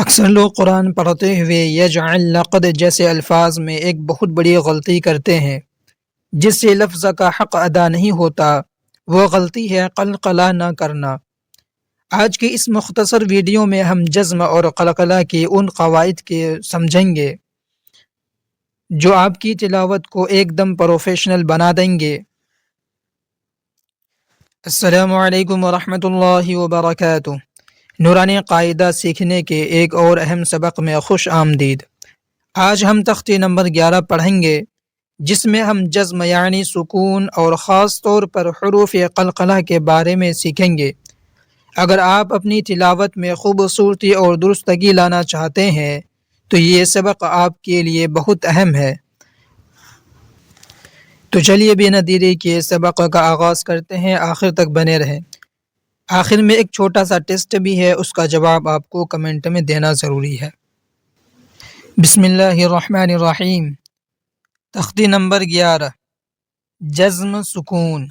اکثر لوگ قرآن پڑھتے ہوئے یجعل لقد جیسے الفاظ میں ایک بہت بڑی غلطی کرتے ہیں جس سے لفظ کا حق ادا نہیں ہوتا۔ وہ غلطی ہے قلقلہ نہ کرنا۔ آج کے اس مختصر ویڈیو میں ہم جزم اور قلقلہ کے ان قواعد کے سمجھیں گے جو آپ کی تلاوت کو ایک دم پروفیشنل بنا دیں گے۔ السلام علیکم ورحمۃ اللہ وبرکاتہ۔ نورانی قاعدہ سیکھنے کے ایک اور اہم سبق میں خوش آمدید۔ آج ہم تختی نمبر 11 پڑھیں گے جس میں ہم جزم یعنی سکون اور خاص طور پر حروف قلقلہ کے بارے میں سیکھیں گے۔ اگر آپ اپنی تلاوت میں خوبصورتی اور درستگی لانا چاہتے ہیں تو یہ سبق آپ کے لیے بہت اہم ہے۔ تو چلیے بنا دیری کے سبق کا آغاز کرتے ہیں، آخر تک بنے رہیں۔ آخر میں ایک چھوٹا سا ٹیسٹ بھی ہے، اس کا جواب آپ کو کمنٹ میں دینا ضروری ہے۔ بسم اللہ الرحمن الرحیم۔ تختی نمبر 11 جزم سکون۔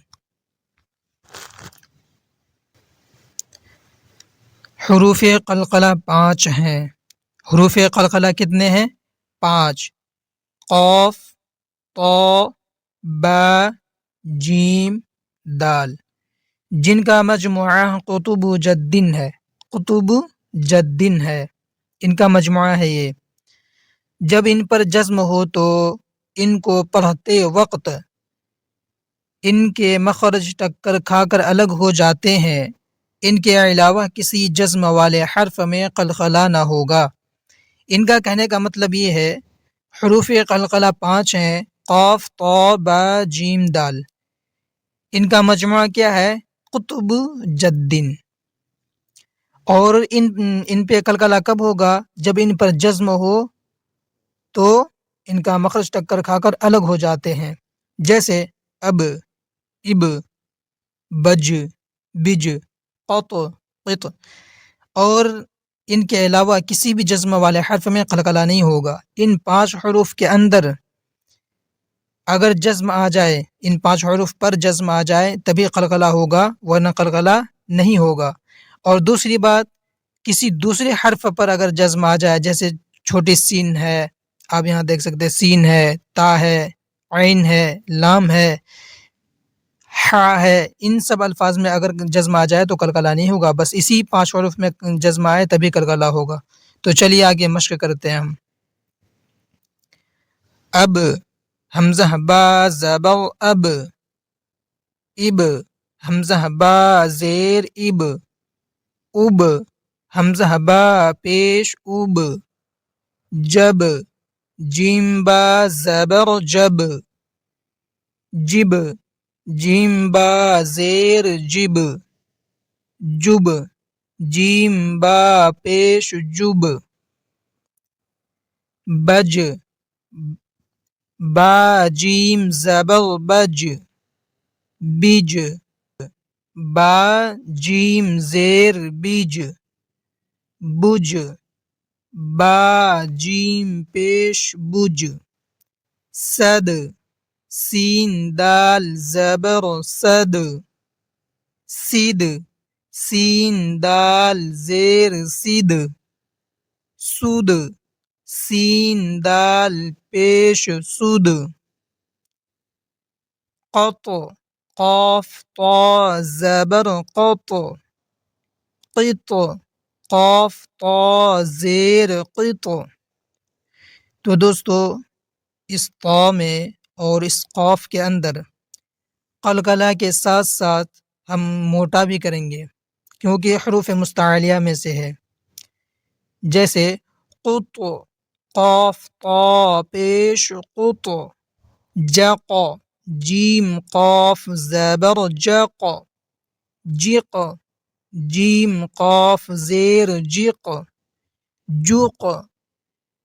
حروف قلقلہ 5 ہیں۔ حروف قلقلہ کتنے ہیں؟ 5۔ قاف، طا، با، جیم، دال، جن کا مجموعہ قطب جدن ہے۔ قطب جدن ہے، ان کا مجموعہ ہے یہ۔ جب ان پر جزم ہو تو ان کو پڑھتے وقت ان کے مخرج ٹکر کھا کر الگ ہو جاتے ہیں۔ ان کے علاوہ کسی جزم والے حرف میں قلقلہ نہ ہوگا۔ ان کا کہنے کا مطلب یہ ہے حروف قلقلہ 5 ہیں، قاف، طا، با، جیم، دال، ان کا مجموعہ کیا ہے؟ قطب جدن۔ اور ان پہ قلقلہ کب ہوگا؟ جب ان پر جزم ہو تو ان کا مخرج ٹکر کھا کر الگ ہو جاتے ہیں، جیسے اب، اب، بج، بج، قط، قط۔ اور ان کے علاوہ کسی بھی جزم والے حرف میں قلقلہ نہیں ہوگا۔ ان 5 حروف کے اندر اگر جزم آ جائے، ان 5 حروف پر جزم آ جائے تبھی قلقلہ ہوگا، ورنہ قلقلہ نہیں ہوگا۔ اور دوسری بات، کسی دوسرے حرف پر اگر جزم آ جائے، جیسے چھوٹی سین ہے، آپ یہاں دیکھ سکتے ہیں، سین ہے، تا ہے، عین ہے، لام ہے، ہا ہے، ان سب الفاظ میں اگر جزم آ جائے تو قلقلہ نہیں ہوگا، بس اسی 5 حروف میں جزم آئے تبھی قلقلہ ہوگا۔ تو چلیے آگے مشق کرتے ہیں ہم۔ اب، حمزہ با زبر اب، اب، حمزہ با زیر اب، اب، حمزہ با پیش اب، جب، جیم با زبر جب، جب، جیم با زیر جب، جب، جیم با پیش جب، بج، با جیم زبر بج، بج، با جیم زیر بیج، بج، با جیم پیش بج، صد، سین دال زبر صد، سید، سین دال زیر سید، سود، سین دال پیش سود، قط، قاف طا زبر قط، قط، قاف طا زیر قط۔ تو دوستو اس طا میں اور اس قاف کے اندر قلقلہ کے ساتھ ساتھ ہم موٹا بھی کریں گے کیونکہ حروف مستعلیہ میں سے ہے، جیسے قط، قاف طا پیش قط، جق، جیم قاف زبر جق، جق، جیم قاف زیر جق، جق،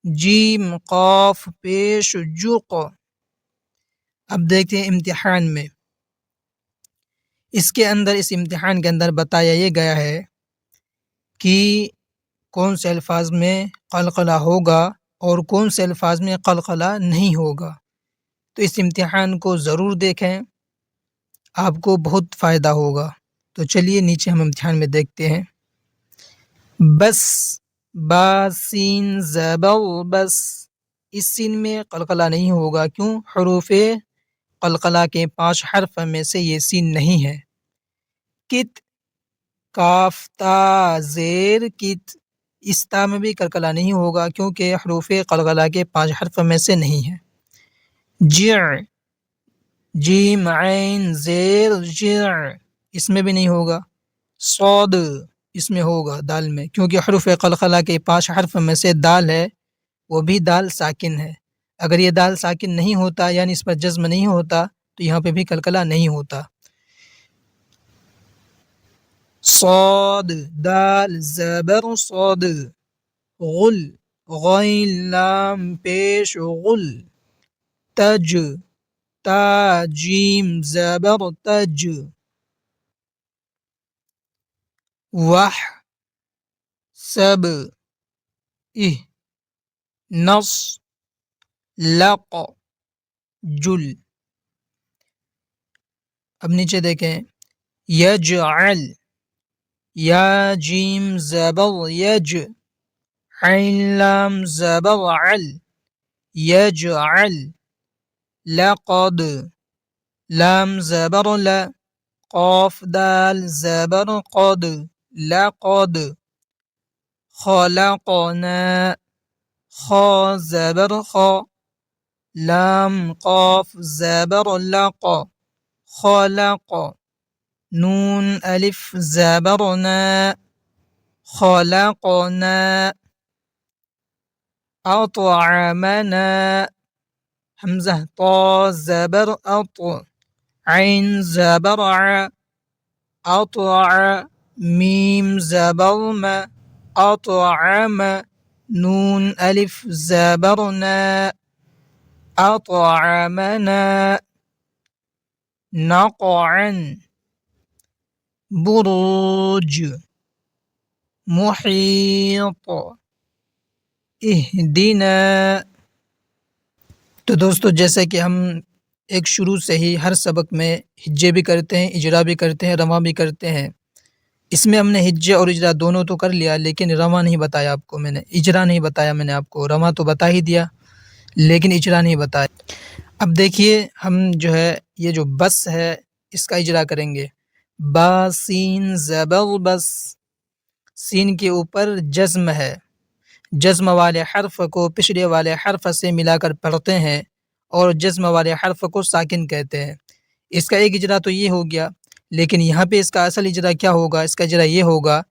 جیم قاف پیش جق۔ اب دیکھتے ہیں امتحان میں، اس کے اندر، اس امتحان کے اندر بتایا یہ گیا ہے کہ کون سے الفاظ میں قلقلہ ہوگا اور کون سے الفاظ میں قلقلہ نہیں ہوگا۔ تو اس امتحان کو ضرور دیکھیں، آپ کو بہت فائدہ ہوگا۔ تو چلیے نیچے ہم امتحان میں دیکھتے ہیں۔ بس، با سین زبر بس، اس سین میں قلقلہ نہیں ہوگا، کیوں؟ حروف قلقلہ کے 5 حرف میں سے یہ سین نہیں ہے۔ کت، کاف تا زیر کت، اس تا میں بھی قلقلہ نہیں ہوگا کیونکہ حروف قلقلہ کے 5 حرف میں سے نہیں ہے۔ جع، جیم عین زیر جع، اس میں بھی نہیں ہوگا۔ صاد، اس میں ہوگا دال میں، کیونکہ حروف قلقلہ کے 5 حرف میں سے دال ہے، وہ بھی دال ساکن ہے۔ اگر یہ دال ساکن نہیں ہوتا یعنی اس پر جزم نہیں ہوتا تو یہاں پہ بھی قلقلہ نہیں ہوتا۔ صاد، دال زبر صاد، غل، غین لام پیش غل، تج، تا جیم زبر تج، وح، سب، نص، لق، جل۔ اب نیچے دیکھیں، یجعل، یا جیم زبر یج، عین لام زبر عل، یجعل، لقد، لام زبر لا، قاف دال زبر قد، لقد، خلقنا، خا زبر خا، لام قاف زبر لق، خلق، نون الف زبرنا، خلقنا، أطعمنا، حمزة طا زبر أط، عين زبر ع، أطع، ميم زبر ما، أطعم، نون ألف زبرنا، أطعمنا، نقعا، بروج، محيط، اہدنا۔ تو دوستو جیسا کہ ہم ایک شروع سے ہی ہر سبق میں ہجے بھی کرتے ہیں، اجرا بھی کرتے ہیں، رواں بھی کرتے ہیں، اس میں ہم نے ہجے اور اجرا دونوں تو کر لیا لیکن رواں نہیں بتایا آپ کو، میں نے اجرا نہیں بتایا، میں نے آپ کو رواں تو بتا ہی دیا لیکن اجرا نہیں بتایا۔ اب دیکھیے ہم جو ہے یہ جو بس ہے اس کا اجرا کریں گے۔ با سین زبر بس، سین کے اوپر جزم ہے، جزم والے حرف کو پچھلے والے حرف سے ملا کر پڑھتے ہیں اور جزم والے حرف کو ساکن کہتے ہیں۔ اس کا ایک اجرا تو یہ ہو گیا، لیکن یہاں پہ اس کا اصل اجرا کیا ہوگا؟ اس کا اجرا یہ ہوگا،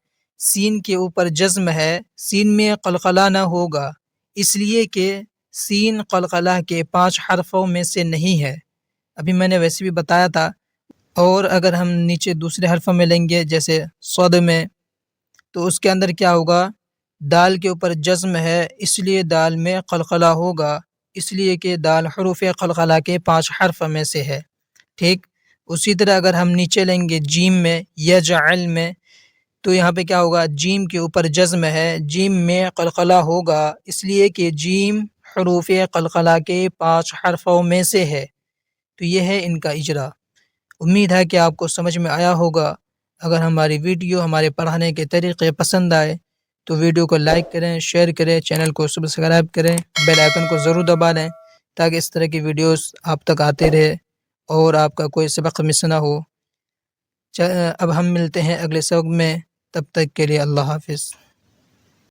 سین کے اوپر جزم ہے، سین میں قلقلہ نہ ہوگا، اس لیے کہ سین قلقلہ کے 5 حرفوں میں سے نہیں ہے، ابھی میں نے ویسے بھی بتایا تھا۔ اور اگر ہم نیچے دوسرے حرفوں میں لیں گے جیسے صد میں، تو اس کے اندر کیا ہوگا؟ دال کے اوپر جزم ہے اس لیے دال میں قلقلہ ہوگا، اس لیے کہ دال حروف قلقلہ کے 5 حرف میں سے ہے، ٹھیک۔ اسی طرح اگر ہم نیچے لیں گے جیم میں، یجعل میں، تو یہاں پہ کیا ہوگا؟ جیم کے اوپر جزم ہے، جیم میں قلقلہ ہوگا اس لیے کہ جیم حروف قلقلہ کے 5 حرفوں میں سے ہے۔ تو یہ ہے ان کا اجرا۔ امید ہے کہ آپ کو سمجھ میں آیا ہوگا۔ اگر ہماری ویڈیو، ہمارے پڑھانے کے طریقے پسند آئے تو ویڈیو کو لائک کریں، شیئر کریں، چینل کو سبسکرائب کریں، بیل آئیکن کو ضرور دبا لیں تاکہ اس طرح کی ویڈیوز آپ تک آتے رہے اور آپ کا کوئی سبق مس نہ ہو۔ اب ہم ملتے ہیں اگلے سبق میں، تب تک کے لیے اللہ حافظ۔